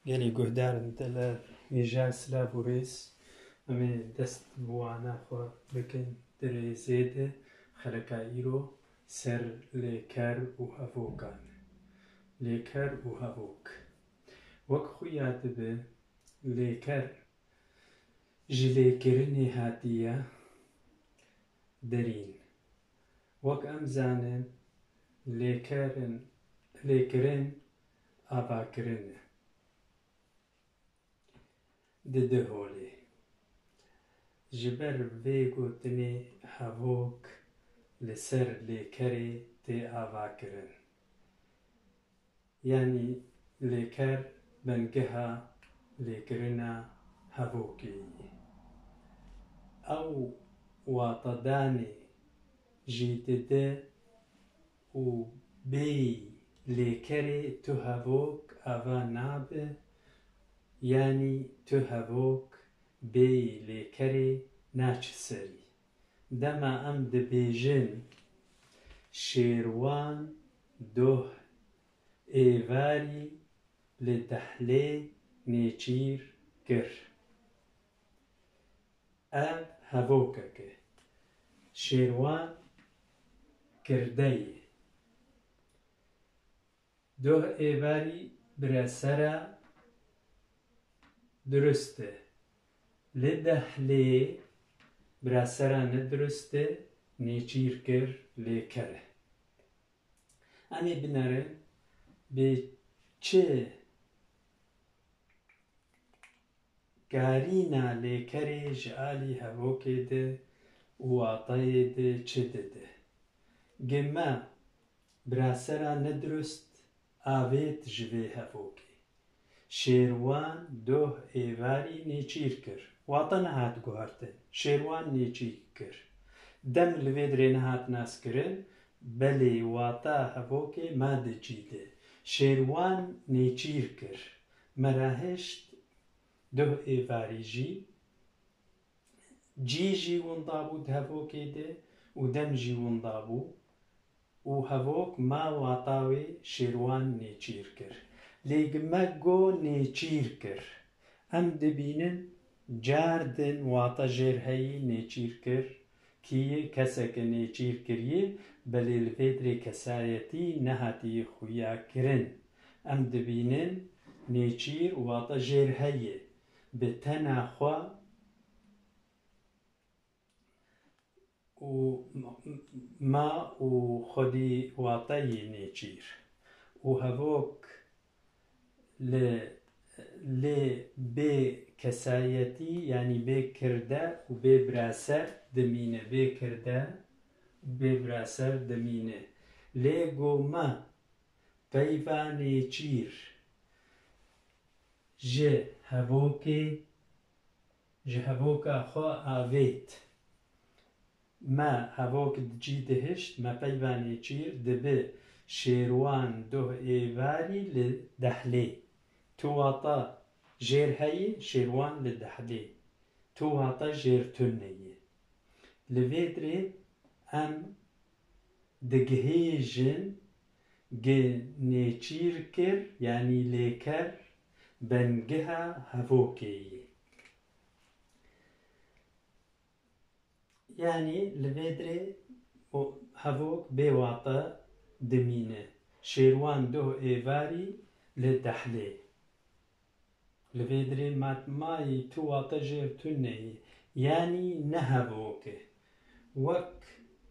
قالي قهدار نتلا يجار سلا بوريس أمي دست بوانا خو بكن دري زيد خلقا إيرو سر ليكار وهفوكان ليكار وهفوك وك خويات به ليكار جليكرني هاتية درين وك أمزانن ليكرن أباكرن ددهولي جبر بيگو تني هفوك لسر ليكري تي أباكرن يعني ليكر بنجها ليكرنا هفوكي أو وطداني جيتده و بي ليكري تهفوك أفا نابه يعني تهفوك بي ليكري ناچسري دما أم دبيجن شيروان دوه إيفاري لدحلي نيچير كر أم هفوكك شيروان كردي دوه إيفاري برسرا درسته لدحلي برسرا ندرسته نيچير كر ليكره أمي بنرن بچه كارينا ليكري جالي هفوكي ده وواطي ده چه ده جما براسرا ندرست آويت جوي هفوكي شيروان دوه ايواري نيچير كر واطن هات گوهرتن شيروان نيچير كر دم لويدرين هات ناس كرن بلي واطا هفوكي ما دجيده شيروان نيچير كر مراهشت دوه ايواري جي ونضابو دهفوكي ده ودم جي ونضابو وهفوك ما واطاوي شيروان نيچير كر ليگمگو نيچير كر ام دبينن جاردن واطا جيرهي نيچير كر كي كسك نيچير كريه بلي الفيدري كسايتي نهاتي خويا كرن ام دبينن نيچير واطا جيرهي بتنا خوا وما وخدي واطي نيچير وهفوك ل بي كسايتي يعني بي كرده وبي براسر دمينه بي كرده وبي براسر دمينه ليگو ما بيفا نيچير جه هفوكا خو آويت ما هفوك دجي دهشت ما بيفا نيچير دبي شيروان دوه ايواري لدحلي تواطا جير هاي شيروان لدحلي تواطا جير تنية لفيدري ام دقهيجن نيچير كر يعني ليكر بنجها هفوكي يعني لفيدري هفوك بيواطا دمينه شيروان دوه ايواري لدحلي لفيدري ماي تواطا جير تنية يعني نهفوك وك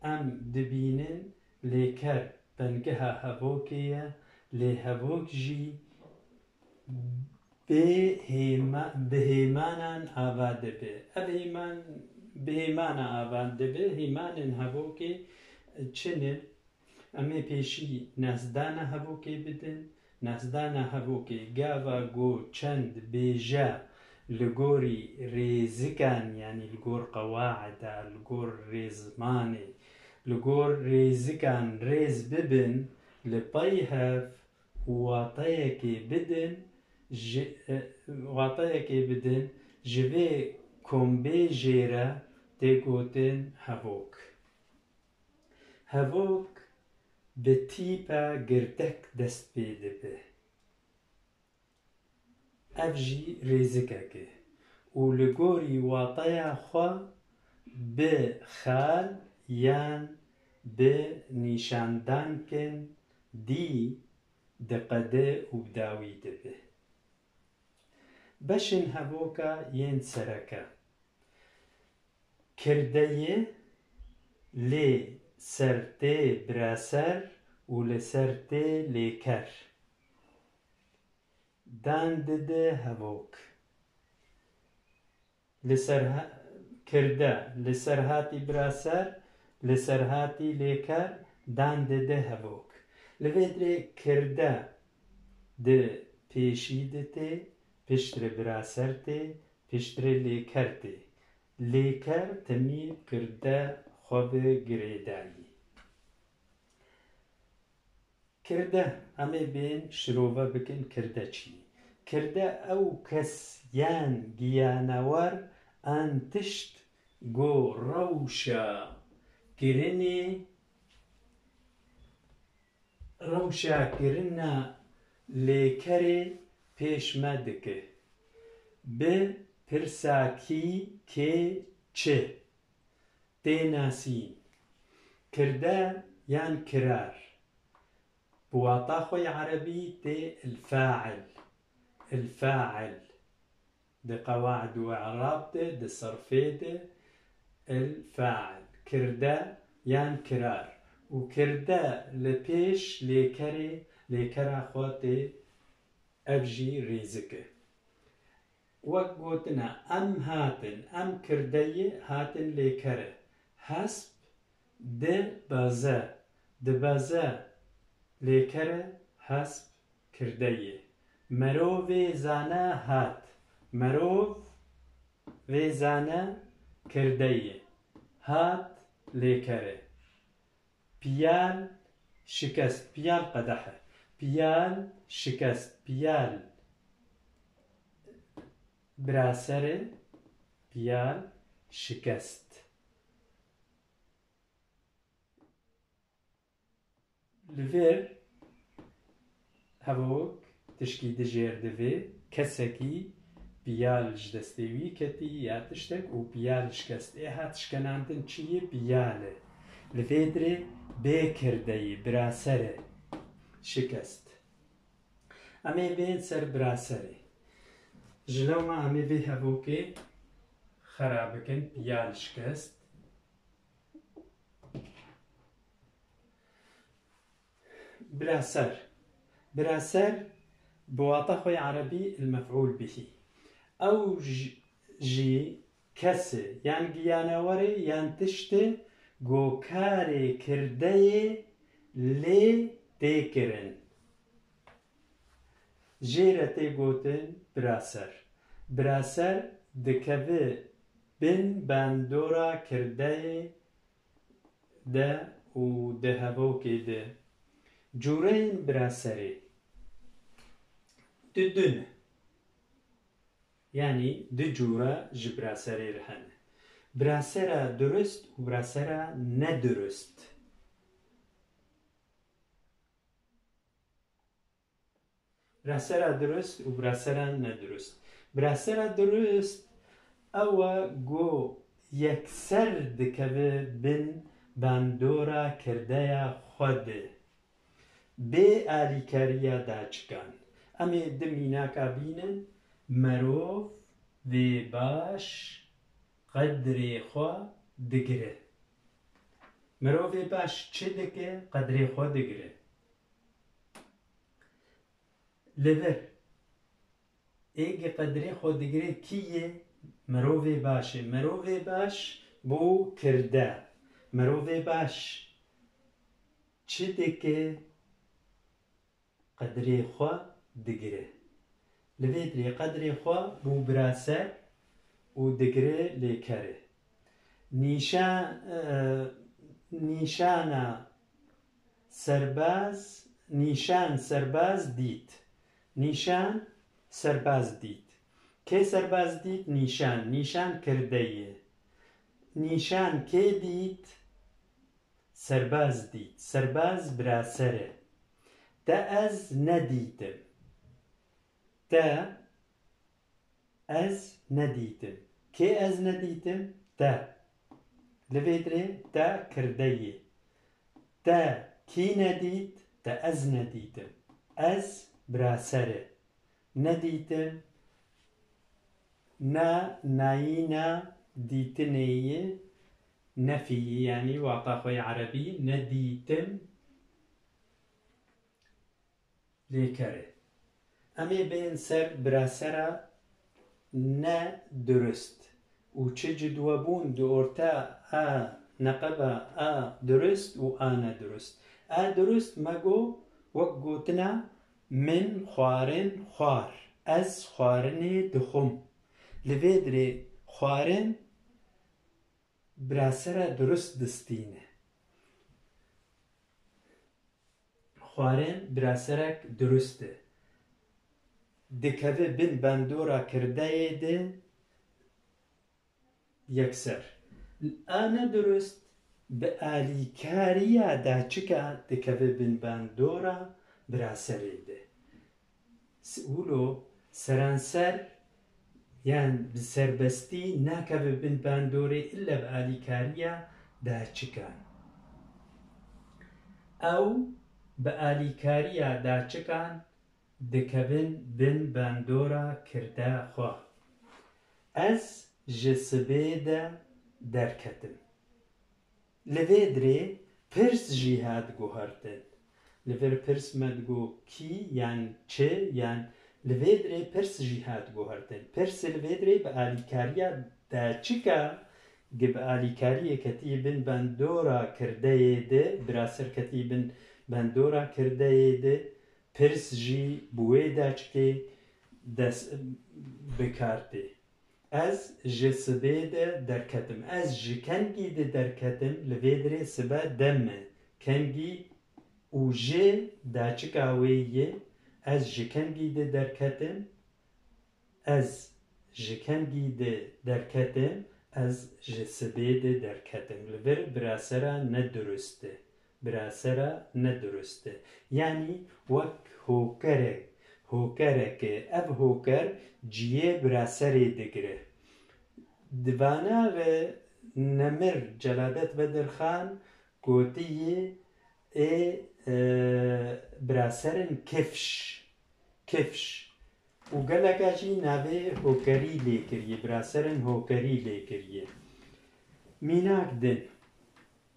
ام دبينن ليكر بنجها هفوكية لهفوك جي بهيمانا آباد به بهيمانا آباد به هيمان هفوكي چنن امي پیشی نزدانا هفوكي بدن نزدانا هفوكي گاوا گو چند بيجا لغوري ريزكان يعني لغور قواعد لغور ريزماني لغور ريزكان ريز ببن لبيهف واطيكي بدن جوي كومبي جيرا تيكوتن هفوك بتيبا گردك دست بيده به ev jî rêzikeke û li gorî wataya xwe bi xal yan bi nîşandankên dî diqede û dawî dibe. Beşên hevoka yên sereke: kirdeyê lê ser tê biraser û li ser tê lêker. Dan dide hevok. Kirde li ser hatî biraser, li ser hatî lêker, dan dide hevok. Li vê dirê kirde di pêşî de tê, piştre biraser tê, piştre lêker tê. Lêker temî kirde xwe bi girêdayî. Kirde, em ê bên şirove bikin kirde çi. Kirde ew kes yan giyanewar an tişt got rewşa kirina lêkerê pêş me dike. Bi pirsakî kê çi? Tê nasîn. Kirde yan kirar. Bu wata xwe erebî tê الفاعل. الفاعل di qewaid û i'rab de, di sarfê de الفاعل. Kirde yan kirar. û kirde li pêş lêkerê, lêkera xwe tê, ev jî rêzik e. Wek gotina em hatin, em kirdeyê hatin lêkerê. Hesp dibeze. Dibeze lêkere, hesp kirdeyê. Merovê zane hat. Merov vê zane kirdeyê. Hat lêkere. Piyal şikest. Piyal qedehe. Piyal şikest. Piyal biraserê. Piyal şikest. Li vêr hevok tişkî dijêr divê kesekî piyal ji destê wî ketî ya tiştek û piyal şikestê hat şkenandin çiyê piyal e. Li vê dirê bê kirdeyê biraserê şikest. Em ê bên ser biraserê. Ji lewma em ê vê hevokê xera bikin piyal şikest. Biraser. Biraser bi wata xwe erebî المفعول به. Ew jî kesê yan giyanewarê yan tiştê gokarê kirdeyê lê tê kirin. Jê re tê gotin biraser. Biraser dikeve bin bandora kirdeyê de û di hevokê de. Cureyên biraserê du ne. Yani du cura ji biraserê re hene. Birasera durist û birasera nedurist. Birasera durist û birasera nedurist. Birasera durist ew got yekser dikeve bin bandora kirdeya xwe de. Bê alîkariya daçikan. Em ê di mînaka bînin merov vê baş qedrê xwe digire. Mirovê baş çi dike? Qedrê xwe digire. Li vir êgê qedrê xwe digire kî ye? Mirovê baş e. Mirovê baş bû kirde. Mirovê baş çi dike? Qedrê xwe digire. Li vê dirê qedrê xwe bû biraser û digire lêkerê. Nîşana serbaz, nîşan serbaz dît. Nîşan serbaz dît. Kê serbaz dît? Nîşan. Nîşan kirdeyê. Nîşan kê dît? Serbaz dît. Serbaz biraser e. Te ez nedîtim. Te ez nedîtim. Kê ez nedîtim? Te. Li vê dirê te kirdeyê. Te kî nedît? Te ez nedîtim. Ez biraserê. Nedîtim na nayîna dîtineyê nefî yani wata xwe erebî nedîtim lêkerê. Em ê bên ser birasera ne durist û çi cidwebûn di orta a neqeba a durist û a nedurist. A durist me got wek gotina min xwarin xwar. Ez xwarinê dixwim. Li vê dirê xwarin birasera durist distîne. Xwarin biraserek durist e. Dikeve bin bandora kirdeyê de yekser. A nedurist bi alîkariya daçika dikeve bin bandora biraserê de. Wilo seranser yani bi serbestî nakeve bin bandorê illa bi alîkariya daçikan. Ew bi alîkariya daçikan dikevin bin bandora kirda xwe. Ez ji sibê de derketim. Li vê dirê pirs jî hat guhertin. Li vir pirs me digot kî yan çi yan li vê dirê pirs jî hat guhertin. Pirs li vê dirê bi alîkariya daçika bi alîkariyê ketî bin bandora kirdeyê de biraser ketî bin bandora kirdeyê de pirs jî bi wê daçikê dest bikartê. Ez ji sibê de derketim. Ez ji kengî de derketim. Li vê dirê sibe dem me. Kengî û jê daçika wê ye. Ez ji kengî de derketim. Ez ji kengî de derketim. Ez ji sibê de derketim. Li vir birasera nedurist e. Birasera nedurist e. Yani wek hokerek. Hokereke. Ev hoker ciyê biraserê digire. Divana ve Nemir Celadet Bedirxan gotiye biraserin kifş. Kifş. û geleka jî navê hokerî lê kiriye. Biraserin hokerî lê kiriye. Mînak din.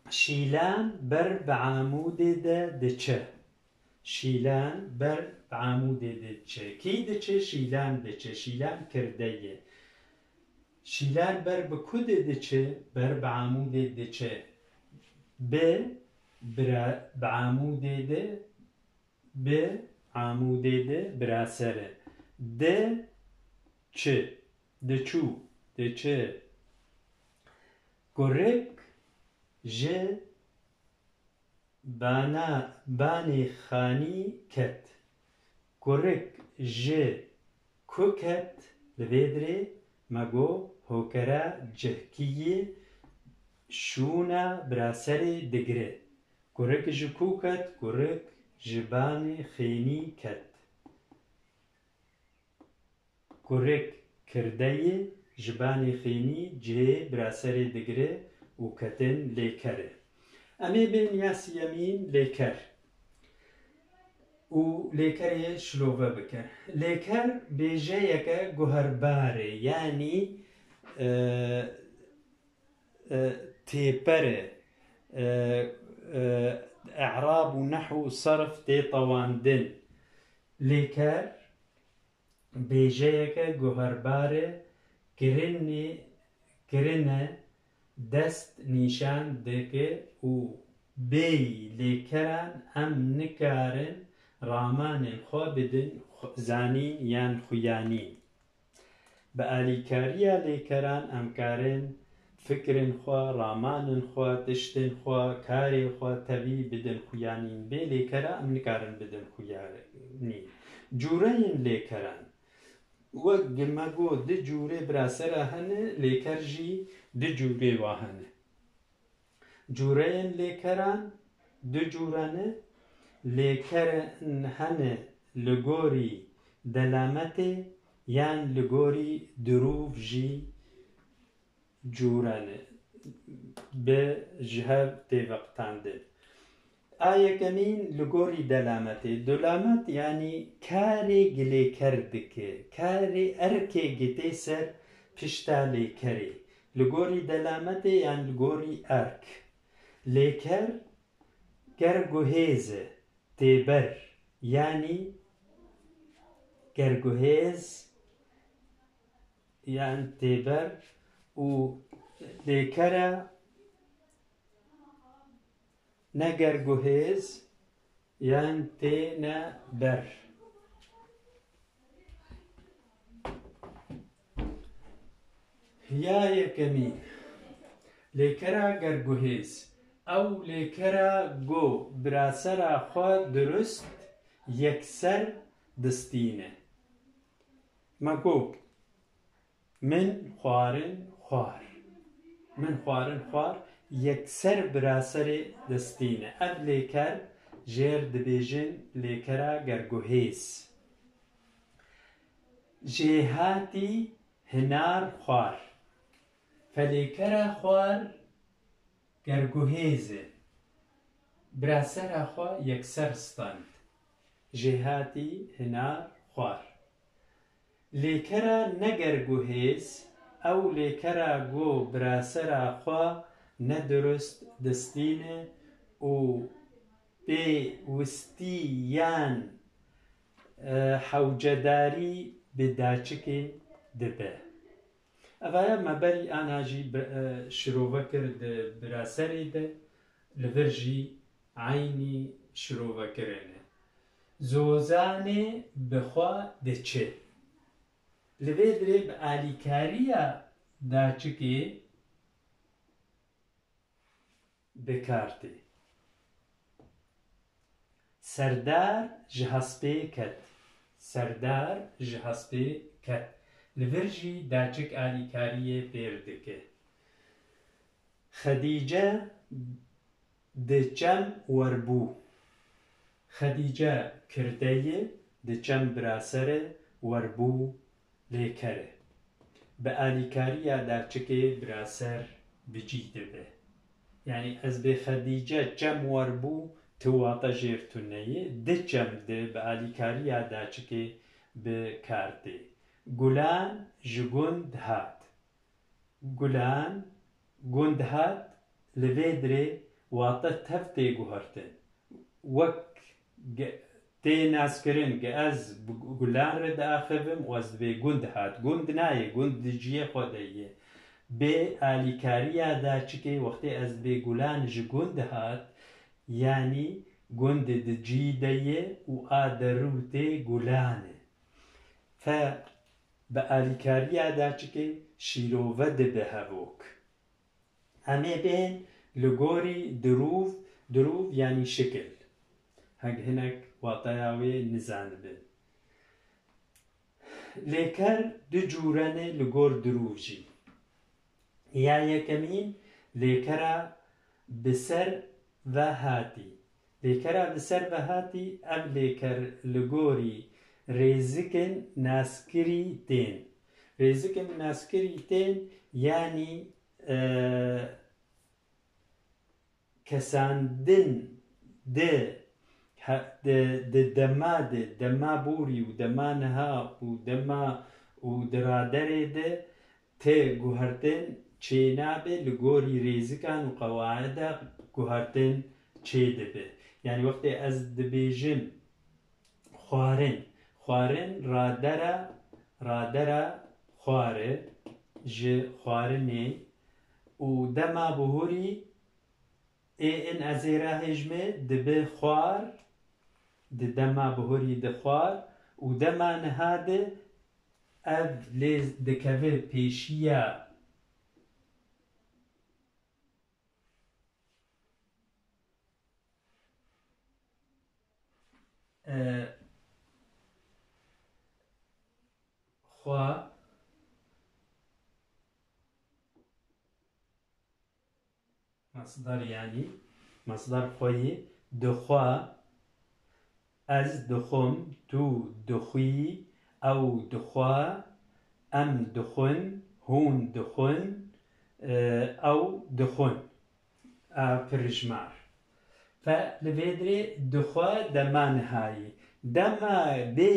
Şîlan ber bi amûdê de diçe. Şîlan ber bi amûdê de diçe. Kî diçe? Şîlan diçe. Şîlan kirdeyê. Şîlan ber bi ku de diçe? Ber bi amûdê diçe. Bi amûdê de bi amûdê de birasere. De çi? Diçû. Diçe. Gurik ji banê xanî ket. Gurik ji ku ket? Li vê dirê me got hokera cihkiyê şûna biraserê digire. Gurik ji ku ket? Gurik ji banê xênî ket. Gurik kirdeyê ji banê xênî cihê biraserê digire û ketin lêkerê. Em ê bên ya siyemîn lêker. û lêkerê şilove bikin. Lêker bêjeyeke guherbar e. Yani têper e. E'rab û nehw û sarf tê tewandin. Lêker bêjeyeke guherbar e. Kirin e dest nîşan dike û bêyî lêkeran em nikarin ramanên xwe bidin zanîn yan xuyanîn. Bi alîkariya lêkeran em karin fikrên xwe, ramanên xwe, tiştên xwe, karê xwe tevî bidin xuyanîn. Bê lêkera em nikarin bidin xuyanîn. Cûreyên lêkeran. Wek me got di cûrê birasera hene, lêker jî di cûrê wa hene. Cûreyên lêkeran du cûre ne. Lêkerin hene li gorî delametê یان لگۆری درۆڤ ژی جوورانە بە ژهەر تێڤەقتاندن. ئایەکەمین لگۆری دەلامەتێ. دەلامەت یانی کارێک لێکەر دکێ، کارێ ئەرکێکی تێ سەر پشتا لێکەرێ. لگۆری دەلامەتێ یان لگۆری ئەرک. لێکەر گەرگوهێزە تێبەر یانی گەرگوهێز یان تێبەر و لێکەرە نە گەرگوهێز یان تێنە بەر. یا یەکەمین لێکەرە گەرگوهێز ئەو لێکەرە گۆ براسەرا خوا دروست یەکسەر دستینە. مەگۆ من خواردن خوار، من خواردن خوار یەکسەر براسەرێ دستینە. ئەv لێکەر ژێر دەبێژن لێکەرە گەرگوهێز. جێهاتی هنار خوار، فەلێکەرە خوار گەرگوهێزە براسەرا خوا یەکسەر ستاند. جێهاتی هنار خوار. لێکەرە نەگەرگوهێز ئەو لێکەرە گۆ براسەرا خوا نەدروست دستینە و پێویستی یان حەوجەداری بە داچکێ دەبێ. ئەڤایە مەبەری ئاناژی شرۆڤە کرد براسەرێ دە لەڤەر ژی عینی شرۆڤەکردنە. زۆزانێ بخوا دەچێ. لەوێ درێ بە ئالیکاریە داچکێ بکارتێ. سەردار ji hespê ket، سەردار ji hespê ket لەڤەر ژی داچک ئالیکاریە پێر دکە. خەدیجە di çem werbû، خەدیجە کردەیە di çem براسەرە werbû لێکەرە. بە ئالیکاریە داچکێ براسەر بجی دەبێ. یعنی ئەس بێ خەدیجە çem werbû تیواتە ژێرتونەیە di çem de بە ئالیکاریە داچکێ بکارتێ. گولان ji gund hat، گولان gund hat لەوێ درێ واتە tev tê guhertin. وەک tê naskirin ge ez gulan re diaxivim û ez dibê gund hat. Gund nayê، gund di ciyê xwe de ye. Bê alîkariya daçikê wextê ez dibê gulan ji gund hat yanî gundê di cî de ye û a derûtê gulan e. Fe bi alîkariya daçikê şîrove dibe hevok. Em ê bên li gorî dirûv، dirûv yanî şikil. Hinek wataya wê nizanibin. Lêker du cûrene li gor dirûv jî. Ya yekemîn lêkera bi ser ve hatî. Lêkera bi ser ve hatî ev lêker li gorî rêzikên naskirî tên. Rêzikên naskirî tên yanî kesandin de dema de dema borî û dema niha û dema û diraderê de tê guhertin çênabe li gorî rêzikan û qewaida guhertin çê dibe. Yani wextê ez dibêjim xwarin، xwarin radera، radera xwar e ji xwarinê û dema bihûrî ên ez ê rahêjime dibe xwar، di dema bihûrî de xwar û dema niha de ev lê dikeve pêşiya xwa masdar yani masdar xweyê dixwa، ez dixwim، tu dixwî، ئەو دخوا ئەم دخون هون دخون ئەو دخون پرژمار فلێدرێ دخوا دەما نهایی دەما بێ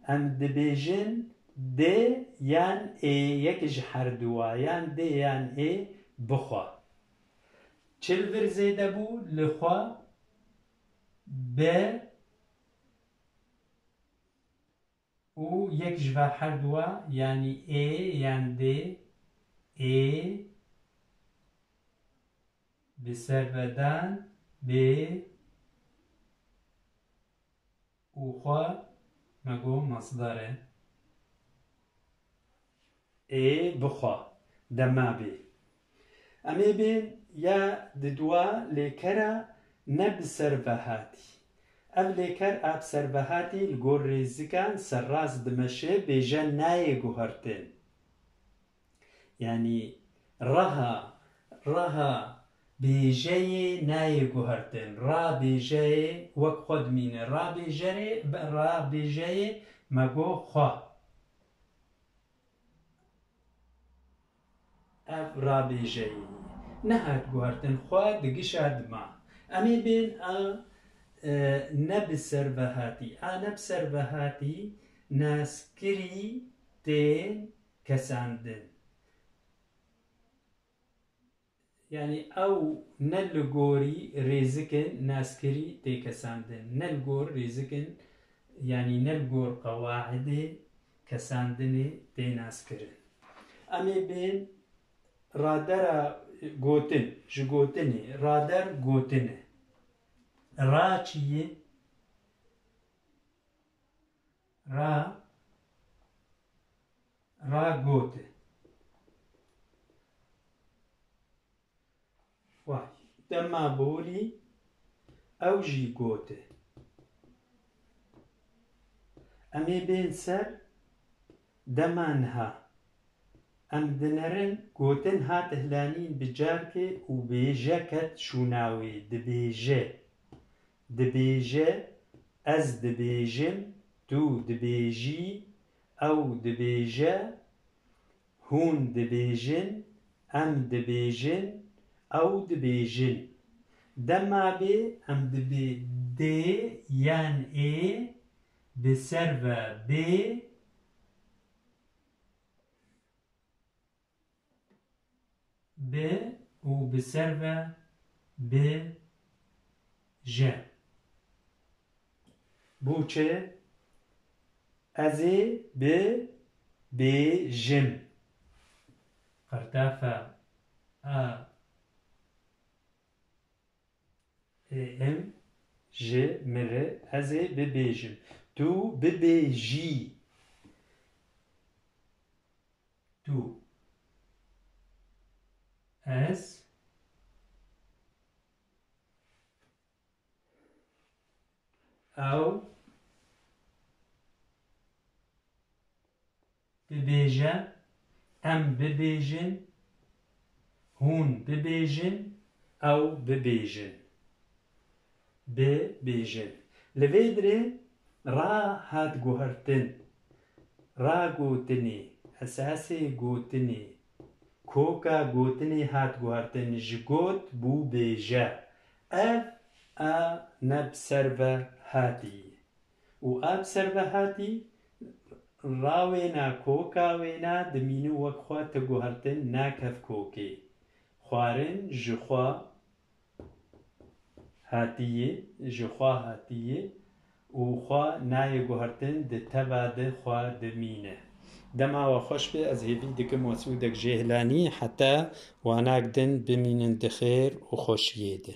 ئەم دەبێژن دێ یان ئێ یەکیش هەردووە یان دێ یان ئێ بخوا چل ڤرزێ دەبوو لەخوا بێ و یەکیش ڤە هەردووە یانی ئێ یان دێ ئێ بسەربەدان بێ وخوا مەگۆ مەصدەرە ئێ بخوا دەما بێ ئەمێ بێن یا ددووە لێکەرە نە بسەربەهاتی ئەم لێکەر ئا بسەربەهاتی لگۆر رێزیکان سەرڕاست دمەشێ بێژە نایە گوهەرتن یعنی ڕەها بێژەیێ نایە گوهەرتن ڕابێژەیێ وەک خۆ دمینە ڕابێژەیێ مەگۆ خوا ئەف ڕابێژەیێ نەهات گوهەرتن خوا دگشا دما ئەمێ بێن نە بسەربەهاتی نە بسەربەهاتی ناسکری تێن کەساندن یعنی ئەو نە لە گۆری رێزکن ناسکری تێکەساندن نە لە گۆر رێزکن یعنی نە لە گۆر قەواعدێ کەساندنێ تێ ناسکردن ئەمێ بێن ڕادەرە گوتن ji gotinê rader gotin e ra çi ye ra got e vay dema borî ew jî got e em ê bên ser dema niha ئەم دنەرن گوتن هاتە هلانین بجارکێ و بێژەکەت شوناوێ دبێژە ئەز دبێژم تو دبێژی ئەو دبێژە هون دبێژن ئەم دبێژن ئەو دبێژن دەما بێ ئەم دبێ دێ یان ئێ بسەر بە بێ ب و بسر و ب ج بوچه ازی ب بیجم قرطافه ام ج مره ازی ببیجم تو ببیجی تو Ez ew bibêje em bibêjin hûn bibêjin ew bibêjin bibêjin li vê dirê ra hat guhertin ra gotinê esasê gotinê کۆکا گوتنی هات گوهرتن ji got bû bêje ev a ne biservehatî û a biservehatî rawêna kôka wêna dimînî wek xwe ti guhertin nakev kôkê xwarin ji xwe hatiye û xwe nayê guhertin di teva de xwe dimîne دما و خوش به از هیوی دکم وسودک جهلانی حتی واناک دن بمینن دخیر و خوشیه ده